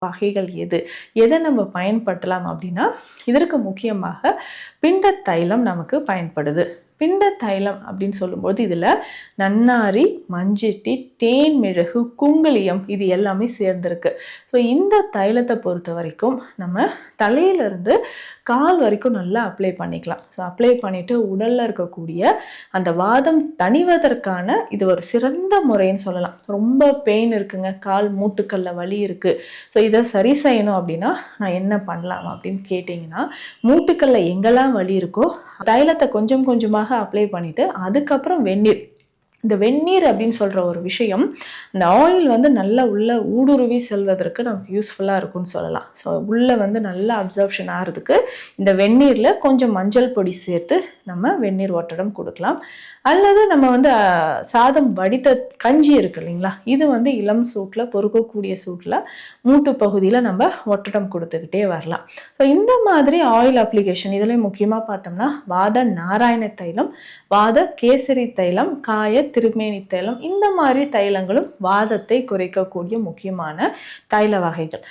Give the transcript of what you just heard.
வகைகள் எது? எதை நம்ம பயன்படுத்தலாம் அப்படின்னா, இதற்கு முக்கியமாக பிண்ட தைலம் நமக்கு பயன்படுது. பிண்ட தைலம் அப்படின்னு சொல்லும்போது இதில நன்னாரி, மஞ்சிட்டி, தேன், மிளகு, குங்குலியம் இது எல்லாமே சேர்ந்திருக்கு. ஸோ இந்த தைலத்தை பொறுத்த வரைக்கும் நம்ம தலையிலிருந்து கால் வரைக்கும் நல்லா அப்ளை பண்ணிக்கலாம். ஸோ அப்ளை பண்ணிட்டு உடல்ல இருக்கக்கூடிய அந்த வாதம் தணிவதற்கான இது ஒரு சிறந்த முறைன்னு சொல்லலாம். ரொம்ப பெயின் இருக்குங்க, கால் மூட்டுக்கல்ல வலி இருக்கு. ஸோ இதை சரி செய்யணும் அப்படின்னா நான் என்ன பண்ணலாம் அப்படின்னு கேட்டிங்கன்னா, மூட்டுக்கல்ல எங்கெல்லாம் வலி இருக்கோ தைலத்தை கொஞ்சம் கொஞ்சமாக அப்ளை பண்ணிட்டு அதுக்கப்புறம் வெந்நீர். இந்த வெந்நீர் அப்படின்னு சொல்ற ஒரு விஷயம் இந்த ஆயில் வந்து நல்லா உள்ள ஊடுருவி செல்வதற்கு நமக்கு யூஸ்ஃபுல்லா இருக்கும்னு சொல்லலாம். ஸோ உள்ள வந்து நல்லா அப்சர்ப்ஷன் ஆகிறதுக்கு இந்த வெந்நீர்ல கொஞ்சம் மஞ்சள் பொடி சேர்த்து நம்ம வெந்நீர் ஒத்தடம் கொடுக்கலாம். அல்லது நம்ம வந்து சாதம் வடித்த கஞ்சி இருக்கு இல்லைங்களா, இது வந்து இளம் சூட்டில் பொறுக்கக்கூடிய சூட்டில் மூட்டு பகுதியில் நம்ம ஒத்தடம் கொடுத்துக்கிட்டே வரலாம். ஸோ இந்த மாதிரி ஆயில் அப்ளிகேஷன் இதுலேயும் முக்கியமாக பார்த்தோம்னா வாத நாராயண தைலம், வாத கேசரி தைலம், காய திருமேனி தைலம், இந்த மாதிரி தைலங்களும் வாதத்தை குறைக்கக்கூடிய முக்கியமான தைல வகைகள்.